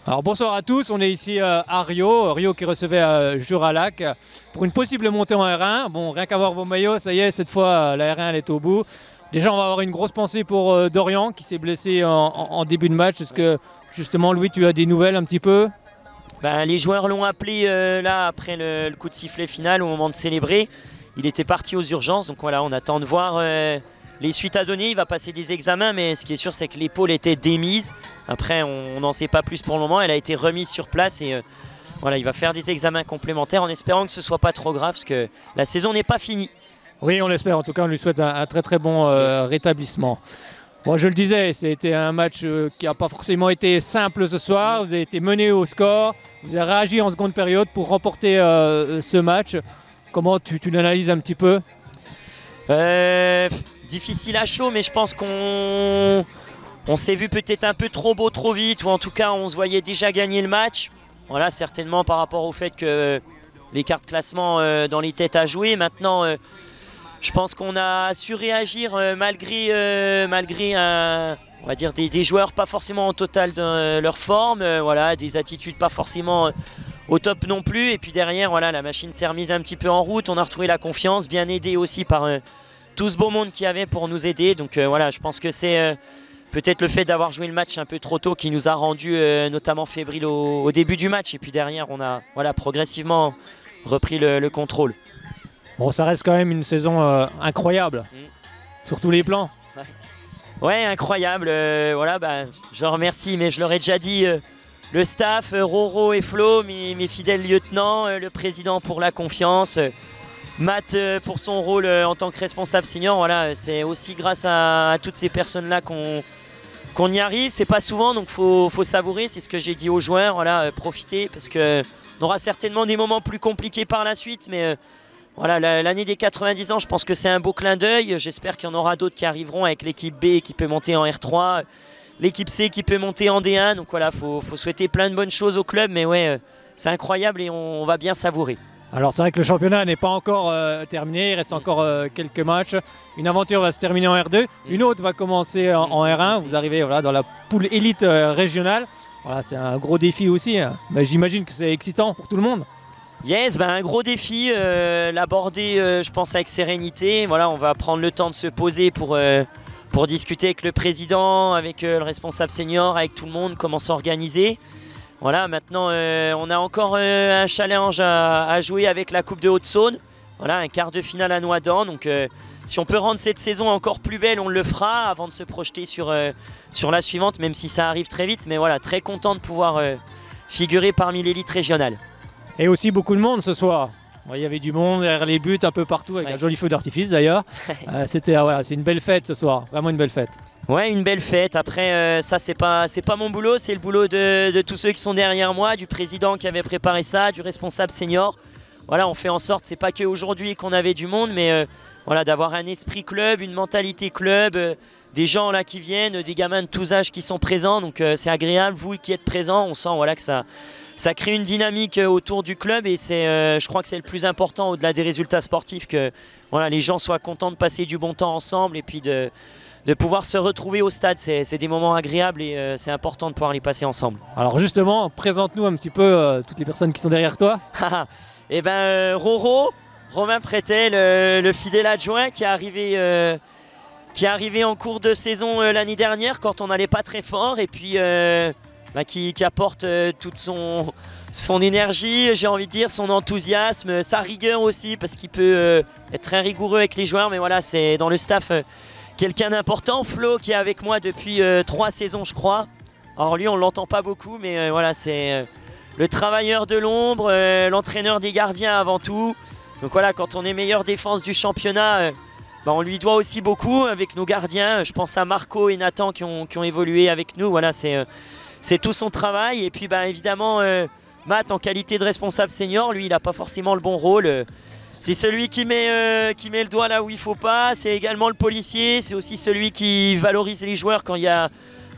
Alors bonsoir à tous, on est ici à Rio qui recevait Juralac pour une possible montée en R1. Bon, rien qu'à voir vos maillots, ça y est, cette fois la R1 elle est au bout. Déjà on va avoir une grosse pensée pour Dorian qui s'est blessé en début de match. Est-ce que justement Louis, tu as des nouvelles un petit peu? Les joueurs l'ont appelé là après le coup de sifflet final au moment de célébrer. Il était parti aux urgences, donc voilà, on attend de voir les suites à donner. Il va passer des examens, mais ce qui est sûr, c'est que l'épaule était démise. Après, on n'en sait pas plus pour le moment. Elle a été remise sur place et voilà, il va faire des examens complémentaires en espérant que ce ne soit pas trop grave, parce que la saison n'est pas finie. Oui, on l'espère. En tout cas, on lui souhaite un très très bon rétablissement. Bon, je le disais, c'était un match qui n'a pas forcément été simple ce soir. Vous avez été mené au score. Vous avez réagi en seconde période pour remporter ce match. Comment tu l'analyses un petit peu? Difficile à chaud, mais je pense qu'on s'est vu peut-être un peu trop beau trop vite, ou en tout cas on se voyait déjà gagner le match. Voilà, certainement par rapport au fait que l'écart de classement dans les têtes a joué. Maintenant, je pense qu'on a su réagir malgré on va dire des joueurs pas forcément en total de leur forme, voilà, des attitudes pas forcément au top non plus. Et puis derrière, voilà, la machine s'est remise un petit peu en route. On a retrouvé la confiance, bien aidé aussi par tout ce beau monde qu'il y avait pour nous aider. Donc voilà, je pense que c'est peut-être le fait d'avoir joué le match un peu trop tôt qui nous a rendu notamment fébriles au début du match. Et puis derrière, on a progressivement repris le contrôle. Bon, ça reste quand même une saison incroyable, sur tous les plans. Ouais, incroyable. Voilà, je remercie, mais je leur ai déjà dit, le staff, Roro et Flo, mes fidèles lieutenants, le président pour la confiance, Matt pour son rôle en tant que responsable senior. Voilà, c'est aussi grâce à toutes ces personnes-là qu'on y arrive. C'est pas souvent, donc faut savourer. C'est ce que j'ai dit aux joueurs. Voilà, profitez, parce qu'on aura certainement des moments plus compliqués par la suite, mais voilà, l'année des 90 ans, je pense que c'est un beau clin d'œil. J'espère qu'il y en aura d'autres qui arriveront avec l'équipe B qui peut monter en R3, l'équipe C qui peut monter en D1. Donc voilà, faut souhaiter plein de bonnes choses au club, mais ouais, c'est incroyable et on va bien savourer. Alors c'est vrai que le championnat n'est pas encore terminé, il reste encore quelques matchs. Une aventure va se terminer en R2, une autre va commencer en R1. Vous arrivez dans la poule élite régionale. Voilà, c'est un gros défi aussi, hein. Mais j'imagine que c'est excitant pour tout le monde. Yes, un gros défi, l'aborder je pense avec sérénité. Voilà, on va prendre le temps de se poser pour discuter avec le président, avec le responsable senior, avec tout le monde, comment s'organiser. Voilà, maintenant on a encore un challenge à jouer avec la Coupe de Haute-Saône. Voilà, un quart de finale à Noidans. Donc si on peut rendre cette saison encore plus belle, on le fera avant de se projeter sur la suivante, même si ça arrive très vite. Mais voilà, très content de pouvoir figurer parmi l'élite régionale. Et aussi beaucoup de monde ce soir. Il y avait du monde derrière les buts un peu partout avec un joli feu d'artifice d'ailleurs. C'est une belle fête ce soir, vraiment une belle fête. Ouais, une belle fête. Après, ça c'est pas mon boulot, c'est le boulot de tous ceux qui sont derrière moi, du président qui avait préparé ça, du responsable senior. Voilà, on fait en sorte, c'est pas qu'aujourd'hui qu'on avait du monde, mais voilà, d'avoir un esprit club, une mentalité club, des gens là qui viennent, des gamins de tous âges qui sont présents. Donc c'est agréable, vous qui êtes présents, on sent voilà que ça crée une dynamique autour du club et je crois que c'est le plus important au-delà des résultats sportifs, que voilà, les gens soient contents de passer du bon temps ensemble et puis de pouvoir se retrouver au stade. C'est des moments agréables et c'est important de pouvoir les passer ensemble. Alors justement, présente-nous un petit peu toutes les personnes qui sont derrière toi. Et Roro, Romain Prétel, le fidèle adjoint qui est arrivé en cours de saison l'année dernière quand on n'allait pas très fort et puis qui apporte toute son énergie, j'ai envie de dire, son enthousiasme, sa rigueur aussi, parce qu'il peut être très rigoureux avec les joueurs, mais voilà, c'est dans le staff quelqu'un d'important. Flo qui est avec moi depuis 3 saisons je crois. Alors lui on ne l'entend pas beaucoup, mais voilà, c'est le travailleur de l'ombre, l'entraîneur des gardiens avant tout. Donc voilà, quand on est meilleure défense du championnat, on lui doit aussi beaucoup avec nos gardiens. Je pense à Marco et Nathan qui ont évolué avec nous. Voilà, c'est tout son travail. Et puis évidemment, Matt en qualité de responsable senior, lui il n'a pas forcément le bon rôle. C'est celui qui met le doigt là où il ne faut pas. C'est également le policier. C'est aussi celui qui valorise les joueurs quand il y a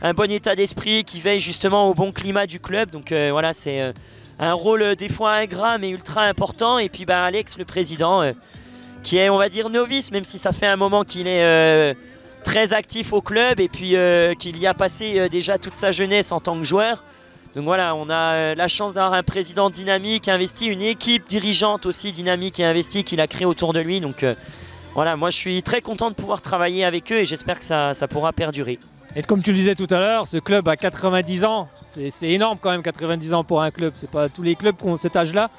un bon état d'esprit, qui veille justement au bon climat du club. Donc voilà, c'est un rôle des fois ingrat mais ultra important. Et puis Alex, le président, qui est, on va dire, novice, même si ça fait un moment qu'il est très actif au club et puis qu'il y a passé déjà toute sa jeunesse en tant que joueur. Donc voilà, on a la chance d'avoir un président dynamique, investi, une équipe dirigeante aussi dynamique et investie qu'il a créée autour de lui. Donc voilà, moi je suis très content de pouvoir travailler avec eux et j'espère que ça pourra perdurer. Et comme tu le disais tout à l'heure, ce club a 90 ans. C'est énorme quand même, 90 ans pour un club. C'est pas tous les clubs qui ont cet âge-là.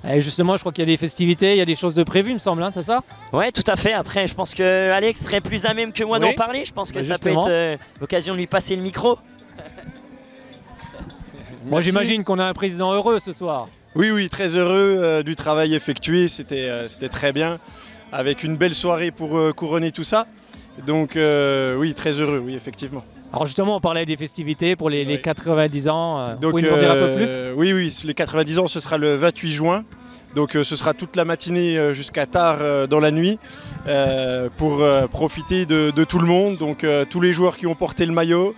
Et justement, je crois qu'il y a des festivités, il y a des choses de prévues, il me semble, hein, c'est ça? Ouais, tout à fait. Après, je pense que Alex serait plus à même que moi d'en parler. Je pense que ça peut être l'occasion de lui passer le micro. Moi, j'imagine qu'on a un président heureux ce soir. Oui, oui, très heureux du travail effectué. C'était très bien, avec une belle soirée pour couronner tout ça. Donc oui, très heureux, oui, effectivement. Alors justement, on parlait des festivités pour les 90 ans. Donc, vous pouvez nous en dire un peu plus? Oui, oui, les 90 ans, ce sera le 28 juin. Donc ce sera toute la matinée jusqu'à tard dans la nuit pour profiter de tout le monde. Donc tous les joueurs qui ont porté le maillot,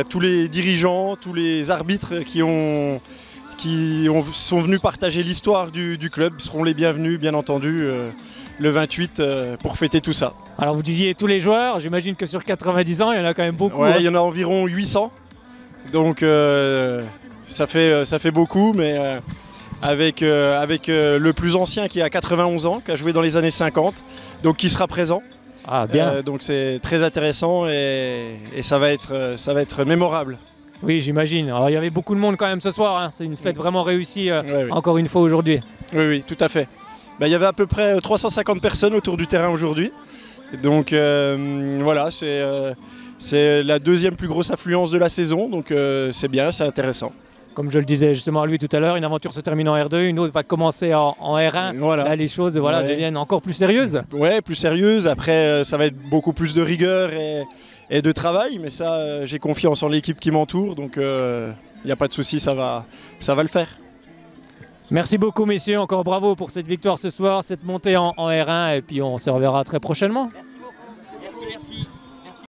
tous les dirigeants, tous les arbitres qui sont venus partager l'histoire du club seront les bienvenus, bien entendu, le 28 pour fêter tout ça. Alors vous disiez tous les joueurs, j'imagine que sur 90 ans, il y en a quand même beaucoup. Ouais, il y en a environ 800, donc ça fait beaucoup, mais avec le plus ancien qui a 91 ans, qui a joué dans les années 50, donc qui sera présent. Ah, bien. Donc c'est très intéressant et ça va être mémorable. Oui, j'imagine. Alors il y avait beaucoup de monde quand même ce soir, hein. C'est une fête vraiment réussie encore une fois aujourd'hui. Oui, oui, tout à fait. Il y avait à peu près 350 personnes autour du terrain aujourd'hui. Donc voilà, c'est la deuxième plus grosse affluence de la saison, donc c'est bien, c'est intéressant. Comme je le disais justement à lui tout à l'heure, une aventure se termine en R2, une autre va commencer en R1. Voilà. Là, les choses deviennent encore plus sérieuses. Ouais, plus sérieuses. Après, ça va être beaucoup plus de rigueur et de travail, mais ça, j'ai confiance en l'équipe qui m'entoure, donc il n'y a pas de souci, ça va le faire. Merci beaucoup messieurs, encore bravo pour cette victoire ce soir, cette montée en R1 et puis on se reverra très prochainement. Merci beaucoup. Merci.